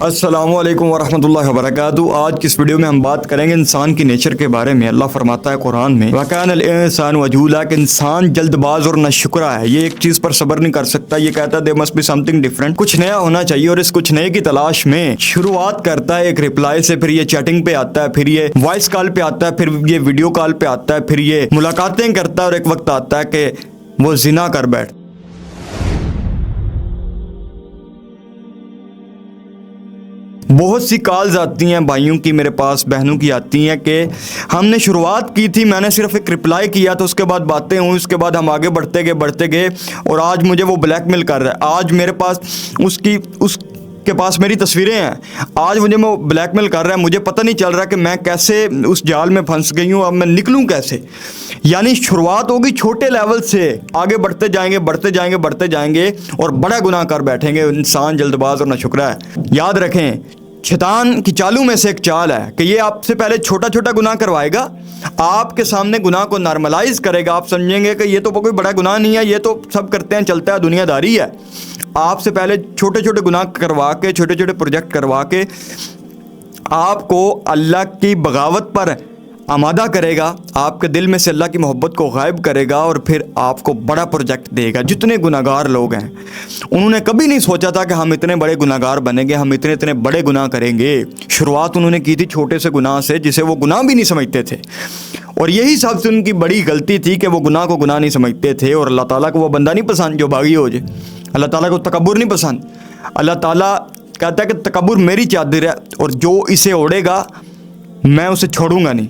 अस्सलामु अलैकुम वरहमतुल्लाहि वबरकातुहू। आज की इस वीडियो में हम बात करेंगे इंसान की नेचर के बारे में। अल्लाह फरमाता है कुरान में, वकानल इंसानु अजूला, कि इंसान जल्दबाज और नाशुक्रा है। ये एक चीज़ पर सब्र नहीं कर सकता। ये कहता है there must be something different, कुछ नया होना चाहिए, और इस कुछ नए की तलाश में शुरुआत करता है एक रिप्लाई से, फिर ये चैटिंग पे आता है, फिर ये वॉइस कॉल पे आता है, फिर ये वीडियो कॉल पे आता है, फिर ये मुलाकातें करता है, और एक वक्त आता है कि वो जिना कर बैठ। बहुत सी कॉल्स आती हैं भाइयों की मेरे पास, बहनों की आती हैं कि हमने शुरुआत की थी, मैंने सिर्फ एक रिप्लाई किया तो उसके बाद बातें हुई, उसके बाद हम आगे बढ़ते गए और आज मुझे वो ब्लैकमेल कर रहा है। आज मेरे पास उसके पास मेरी तस्वीरें हैं, आज मुझे वो ब्लैकमेल कर रहा है। मुझे पता नहीं चल रहा कि मैं कैसे उस जाल में फंस गई हूँ, अब मैं निकलूँ कैसे। यानी शुरुआत होगी छोटे लेवल से, आगे बढ़ते जाएंगे और बड़ा गुनाह कर बैठेंगे। इंसान जल्दबाज और नाशुक्रा है। याद रखें, शैतान की चालों में से एक चाल है कि ये आपसे पहले छोटा छोटा गुनाह करवाएगा, आपके सामने गुनाह को नॉर्मलाइज करेगा। आप समझेंगे कि ये तो कोई बड़ा गुनाह नहीं है, ये तो सब करते हैं, चलता है, दुनियादारी है। आपसे पहले छोटे छोटे गुनाह करवा के, छोटे छोटे प्रोजेक्ट करवा के आपको अल्लाह की बगावत पर आमादा करेगा, आपके दिल में से अल्लाह की मोहब्बत को गायब करेगा, और फिर आपको बड़ा प्रोजेक्ट देगा। जितने गुनाहगार लोग हैं उन्होंने कभी नहीं सोचा था कि हम इतने बड़े गुनाहगार बनेंगे, हम इतने बड़े गुनाह करेंगे। शुरुआत उन्होंने की थी छोटे से गुनाह से, जिसे वो गुनाह भी नहीं समझते थे, और यही सबसे उनकी बड़ी गलती थी कि वो गुनाह को गुनाह नहीं समझते थे। और अल्लाह ताला को वो बंदा नहीं पसंद जो बागी हो जाए। अल्लाह ताला को तकब्बुर नहीं पसंद। अल्लाह ताला कहता है कि तकब्बुर मेरी चादर है, और जो इसे ओढ़ेगा मैं उसे छोड़ूंगा नहीं।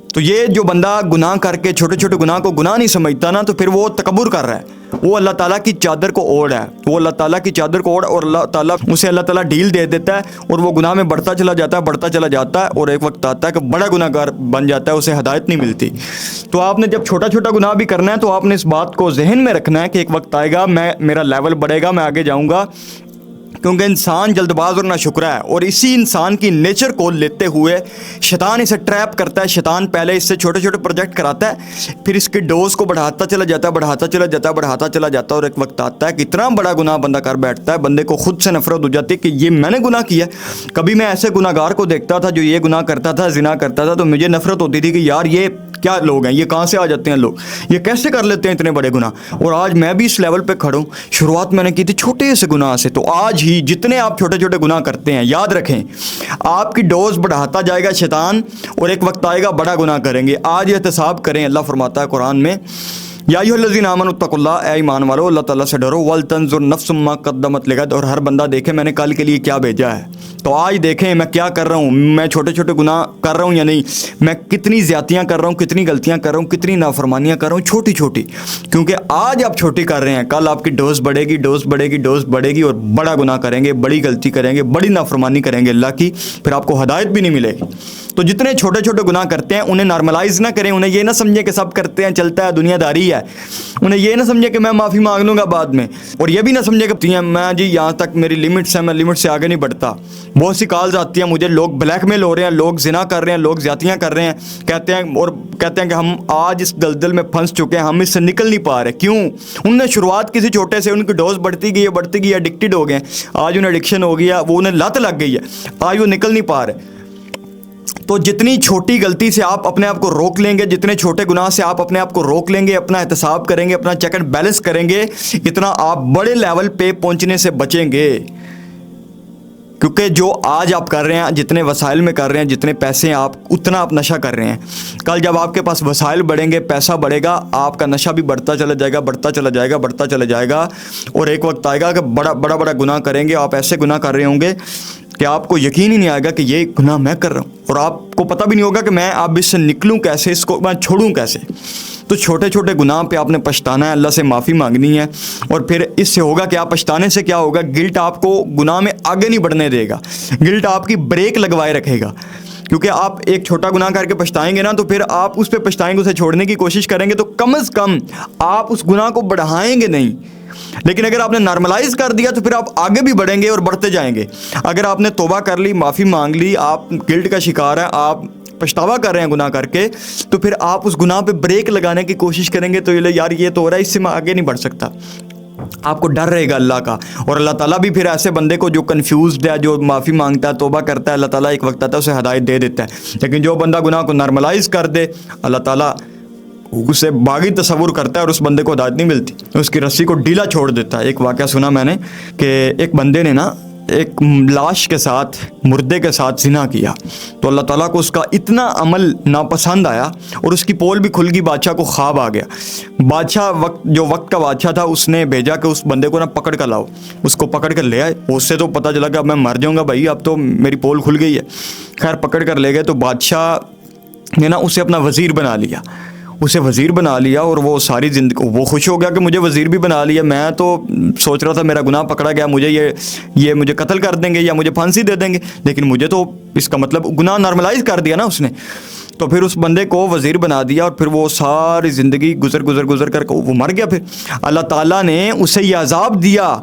तो ये जो बंदा गुनाह करके छोटे छोटे गुनाह को गुनाह नहीं समझता ना, तो फिर वो तकब्बुर कर रहा है। वो अल्लाह ताला की चादर को ओढ़ है, वो अल्लाह ताला की चादर को ओढ़, और अल्लाह ताला ढील दे देता है, और वो गुनाह में बढ़ता चला जाता है, और एक वक्त आता है कि बड़ा गुनाहगार बन जाता है, उसे हिदायत नहीं मिलती। तो आपने जब छोटा छोटा गुनाह भी करना है तो आपने इस बात को जहन में रखना है कि एक वक्त आएगा, मेरा लेवल बढ़ेगा, मैं आगे जाऊँगा, क्योंकि इंसान जल्दबाज और नाशुक्रा है। और इसी इंसान की नेचर को लेते हुए शैतान इसे ट्रैप करता है। शैतान पहले इससे छोटे छोटे प्रोजेक्ट कराता है, फिर इसकी डोज को बढ़ाता चला जाता है, और एक वक्त आता है कि इतना बड़ा गुनाह बंदा कर बैठता है, बंदे को खुद से नफरत हो जाती है कि ये मैंने गुनाह किया। कभी मैं ऐसे गुनाहगार को देखता था जो ये गुनाह करता था, जिना करता था, तो मुझे नफरत होती थी कि यार ये क्या लोग हैं, ये कहाँ से आ जाते हैं लोग, ये कैसे कर लेते हैं इतने बड़े गुनाह। और आज मैं भी इस लेवल पे खड़ा हूँ। शुरुआत मैंने की थी छोटे से गुनाह से, तो आज ही जितने आप छोटे छोटे गुनाह करते हैं, याद रखें आपकी डोज बढ़ाता जाएगा शैतान, और एक वक्त आएगा बड़ा गुनाह करेंगे। आज एहतसाब करें। अल्लाह फरमाता है कुरान में, या अय्युहल्लज़ीना आमनू तक़ुल्लाह, ऐ ईमान वालो अल्लाह ताला से डरो, वल तंजुर नफ्सुम मा क़द्दमत लिगद, और हर बंदा देखे मैंने कल के लिए क्या भेजा है। तो आज देखें मैं क्या कर रहा हूँ, मैं छोटे छोटे गुनाह कर रहा हूँ या नहीं, मैं कितनी ज़्यादतियाँ कर रहा हूँ, कितनी गलतियाँ कर रहा हूँ, कितनी नाफरमानियाँ कर रहा हूँ, छोटी छोटी। क्योंकि आज आप छोटी कर रहे हैं, कल आपकी डोज बढ़ेगी और बड़ा गुनाह करेंगे, बड़ी गलती करेंगे, बड़ी नाफरमानी करेंगे अल्लाह की, फिर आपको हिदायत भी नहीं मिलेगी। तो जितने छोटे छोटे गुनाह करते हैं उन्हें नॉर्मलाइज ना करें। उन्हें ये ना समझे कि सब करते हैं, चलता है, दुनियादारी है। उन्हें ये ना समझे कि मैं माफ़ी मांग लूँगा बाद में, और ये भी ना समझे कि मैं जी यहाँ तक मेरी लिमिट्स हैं, मैं लिमिट से आगे नहीं बढ़ता। बहुत सी कॉल्स आती हैं मुझे, लोग ब्लैकमेल हो रहे हैं, लोग जिना कर रहे हैं, लोग ज़्यादतियाँ कर रहे हैं, कहते हैं कि हम आज इस दलदल में फंस चुके हैं, हम इससे निकल नहीं पा रहे। क्यों? उन्होंने शुरुआत किसी छोटे से, उनकी डोज बढ़ती गई, एडिक्टेड हो गए, आज उन्हें एडिक्शन हो गया, वो उन्हें लत लग गई है, आज वो निकल नहीं पा रहे। तो जितनी छोटी गलती से आप अपने आप को रोक लेंगे, जितने छोटे गुनाह से आप अपने आप को रोक लेंगे, अपना एहतसाब करेंगे, अपना चेक एंड बैलेंस करेंगे, इतना आप बड़े लेवल पे पहुंचने से बचेंगे। क्योंकि जो आज आप कर रहे हैं, जितने वसाइल में कर रहे हैं, जितने पैसे आप, उतना आप नशा कर रहे हैं। कल जब आपके पास वसाइल बढ़ेंगे, पैसा बढ़ेगा, आपका नशा भी बढ़ता चला जाएगा, और एक वक्त आएगा कि बड़ा गुनाह करेंगे। आप ऐसे गुनाह कर रहे होंगे कि आपको यकीन ही नहीं आएगा कि ये गुनाह मैं कर रहा हूँ, और आपको पता भी नहीं होगा कि मैं अब इससे निकलूँ कैसे, इसको मैं छोड़ूँ कैसे। तो छोटे छोटे गुनाह पे आपने पछताना है, अल्लाह से माफ़ी मांगनी है, और फिर इससे होगा क्या, पछताने से क्या होगा, गिल्ट आपको गुनाह में आगे नहीं बढ़ने देगा, गिल्ट आपकी ब्रेक लगवाए रखेगा। क्योंकि आप एक छोटा गुनाह करके पछताएंगे ना, तो फिर आप उस पर पछताएंगे, उसे छोड़ने की कोशिश करेंगे, तो कम से कम आप उस गुनाह को बढ़ाएंगे नहीं। लेकिन अगर आपने नॉर्मलाइज कर दिया तो फिर आप आगे भी बढ़ेंगे और बढ़ते जाएंगे। अगर आपने तौबा कर ली, माफ़ी मांग ली, आप गिल्ट का शिकार हैं, आप पछतावा कर रहे हैं गुनाह करके, तो फिर आप उस गुनाह पे ब्रेक लगाने की कोशिश करेंगे, तो ये यार ये तो हो रहा है, इससे मैं आगे नहीं बढ़ सकता। آپ کو ڈر رہے گا اللہ کا. اور اللہ تعالیٰ بھی پھر ایسے بندے کو جو کنفیوزڈ ہے, جو معافی مانگتا ہے, توبہ کرتا ہے, اللہ تعالیٰ ایک وقت آتا ہے اسے ہدایت دے دیتا ہے. لیکن جو بندہ گناہ کو نارملائز کر دے, اللہ تعالیٰ اسے باغی تصور کرتا ہے اور اس بندے کو ہدایت نہیں ملتی, اس کی رسی کو ڈھیلا چھوڑ دیتا ہے. ایک واقعہ سنا میں نے کہ ایک بندے نے نا ایک لاش کے ساتھ, مردے کے ساتھ زنا کیا, تو اللہ تعالیٰ کو اس کا اتنا عمل ناپسند آیا اور اس کی پول بھی کھل گئی. بادشاہ کو خواب آ گیا. بادشاہ وقت کا بادشاہ تھا, اس نے بھیجا کہ اس بندے کو نا پکڑ کر لاؤ. اس کو پکڑ کر لے آئے. اس سے تو پتہ چلا کہ اب میں مر جاؤں گا بھائی, اب تو میری پول کھل گئی ہے. خیر پکڑ کر لے گئے تو بادشاہ نے نا اسے اپنا وزیر بنا لیا. اسے وزیر بنا لیا اور وہ ساری زندگی وہ خوش ہو گیا کہ مجھے وزیر بھی بنا لیا. میں تو سوچ رہا تھا میرا گناہ پکڑا گیا, مجھے یہ مجھے قتل کر دیں گے یا مجھے پھانسی دے دیں گے, لیکن مجھے تو اس کا مطلب گناہ نارملائز کر دیا نا اس نے. تو پھر اس بندے کو وزیر بنا دیا اور پھر وہ ساری زندگی گزر کر وہ مر گیا. پھر اللہ تعالیٰ نے اسے یہ عذاب دیا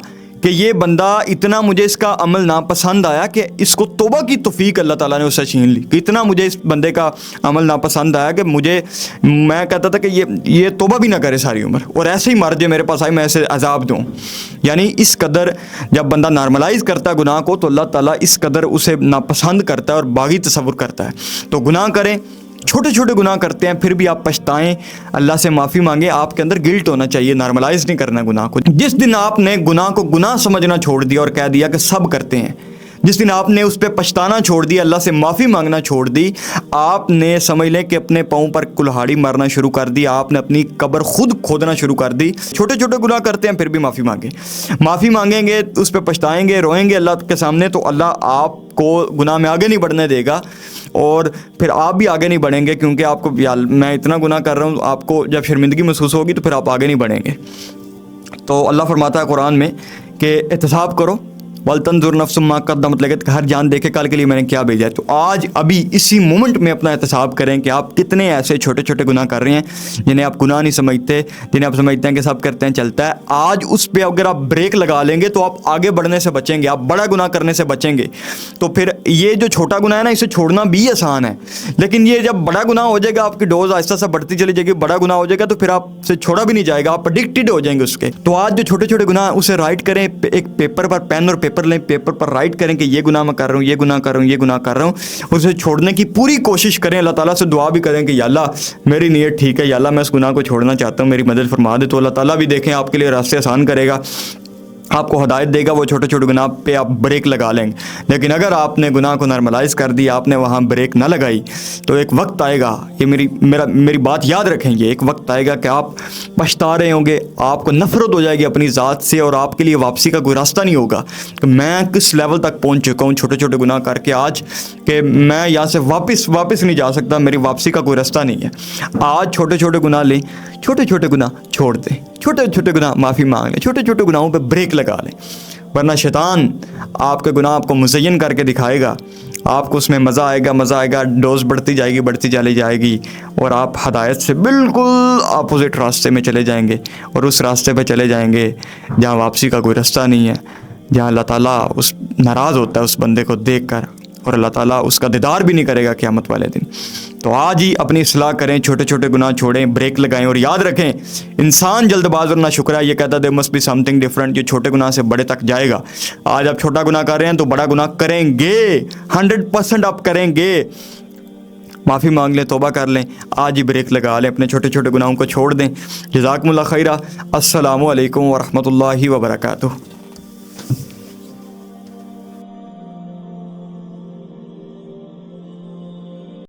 کہ یہ بندہ اتنا مجھے اس کا عمل ناپسند آیا کہ اس کو توبہ کی توفیق اللہ تعالیٰ نے اسے چھین لی. کہ اتنا مجھے اس بندے کا عمل ناپسند آیا کہ میں کہتا تھا کہ یہ توبہ بھی نہ کرے ساری عمر اور ایسے ہی مر جائے, میرے پاس آئے میں ایسے عذاب دوں. یعنی اس قدر جب بندہ نارملائز کرتا ہے گناہ کو تو اللہ تعالیٰ اس قدر اسے ناپسند کرتا ہے اور باغی تصور کرتا ہے. تو گناہ کریں, چھوٹے چھوٹے گناہ کرتے ہیں پھر بھی آپ پچھتائیں, اللہ سے معافی مانگیں. آپ کے اندر گلٹ ہونا چاہیے, نارملائز نہیں کرنا گناہ کو. جس دن آپ نے گناہ کو گناہ سمجھنا چھوڑ دیا اور کہہ دیا کہ سب کرتے ہیں, جس دن آپ نے اس پہ پچھتانا چھوڑ دیا, اللہ سے معافی مانگنا چھوڑ دی, آپ نے سمجھ لیں کہ اپنے پاؤں پر کلہاڑی مارنا شروع کر دی, آپ نے اپنی قبر خود کھودنا شروع کر دی. چھوٹے چھوٹے گناہ کرتے ہیں پھر بھی معافی مانگیں گے, اس پہ پچھتائیں گے, روئیں گے اللہ کے سامنے, تو اللہ آپ کو گناہ میں آگے نہیں بڑھنے دے گا اور پھر آپ بھی آگے نہیں بڑھیں گے, کیونکہ آپ کو میں اتنا گناہ کر رہا ہوں, آپ کو جب شرمندگی محسوس ہوگی تو پھر آپ آگے نہیں بڑھیں گے. تو اللہ فرماتا ہے قرآن میں کہ احتساب کرو, وَلْتَنْظُرْ نَفْسٌ مَا قَدَّمَتْ لِغَدٍ, ہر جان دیکھے کل کے لیے میں نے کیا بھیجا ہے. تو آج ابھی اسی مومنٹ میں اپنا احتساب کریں کہ آپ کتنے ایسے چھوٹے چھوٹے گناہ کر رہے ہیں جنہیں آپ گناہ نہیں سمجھتے, جنہیں آپ سمجھتے ہیں کہ سب کرتے ہیں چلتا ہے. آج اس پہ اگر آپ بریک لگا لیں گے تو آپ آگے بڑھنے سے بچیں گے, آپ بڑا گناہ کرنے سے بچیں گے. تو پھر یہ جو چھوٹا گناہ ہے نا, اسے چھوڑنا بھی آسان ہے, لیکن یہ جب بڑا گناہ ہو جائے گا, آپ کی ڈوز آہستہ سے بڑھتی چلی جائے گی, بڑا گناہ ہو جائے گا تو پھر آپ سے چھوڑا بھی نہیں جائے گا, آپ ایڈکٹڈ ہو جائیں گے اس کے. تو آج جو چھوٹے چھوٹے گناہ اسے رائٹ کریں, ایک پیپر پر پین اور پیپر لیں, پیپر پر رائٹ کریں کہ یہ گناہ میں کر رہا ہوں, یہ گناہ کر رہا ہوں, یہ گناہ کر رہا ہوں, اسے چھوڑنے کی پوری کوشش کریں. اللہ تعالیٰ سے دعا بھی کریں کہ یا اللہ میری نیت ٹھیک ہے, یا اللہ میں اس گناہ کو چھوڑنا چاہتا ہوں, میری مدد فرما دے. تو اللہ تعالیٰ بھی دیکھیں آپ کے لیے راستے آسان کرے گا, آپ کو ہدایت دے گا, وہ چھوٹے چھوٹے گناہ پہ آپ بریک لگا لیں گے. لیکن اگر آپ نے گناہ کو نارملائز کر دیا, آپ نے وہاں بریک نہ لگائی, تو ایک وقت آئے گا, یہ میری بات یاد رکھیں, یہ ایک وقت آئے گا کہ آپ پچھتا رہے ہوں گے, آپ کو نفرت ہو جائے گی اپنی ذات سے, اور آپ کے لیے واپسی کا کوئی راستہ نہیں ہوگا کہ میں کس لیول تک پہنچ چکا ہوں چھوٹے چھوٹے گناہ کر کے آج, کہ میں یہاں سے واپس نہیں جا سکتا, میری واپسی کا کوئی راستہ نہیں ہے. آج چھوٹے چھوٹے گناہ لیں, چھوٹے چھوٹے گناہ چھوڑ دیں, چھوٹے چھوٹے گناہ معافی مانگ لیں, چھوٹے چھوٹے گناہوں پہ بریک لگا لیں, ورنہ شیطان آپ کے گناہ آپ کو مزین کر کے دکھائے گا, آپ کو اس میں مزہ آئے گا, ڈوز بڑھتی چلی جائے گی اور آپ ہدایت سے بالکل اپوزٹ راستے میں چلے جائیں گے, اور اس راستے پہ چلے جائیں گے جہاں واپسی کا کوئی راستہ نہیں ہے, جہاں اللہ تعالیٰ ناراض ہوتا ہے اس بندے کو دیکھ کر, اور اللہ تعالیٰ اس کا دیدار بھی نہیں کرے گا قیامت والے دن. تو آج ہی اپنی اصلاح کریں, چھوٹے چھوٹے گناہ چھوڑیں, بریک لگائیں, اور یاد رکھیں انسان جلد باز اور ناشکرا, یہ کہتا ہے there must be something different, یہ چھوٹے گناہ سے بڑے تک جائے گا. آج آپ چھوٹا گناہ کر رہے ہیں تو بڑا گناہ کریں گے, 100% آپ کریں گے. معافی مانگ لیں, توبہ کر لیں, آج ہی بریک لگا لیں, اپنے چھوٹے چھوٹے گناہوں کو چھوڑ دیں. جزاکم اللہ خیرہ. السلام علیکم ورحمۃ اللہ وبرکاتہ.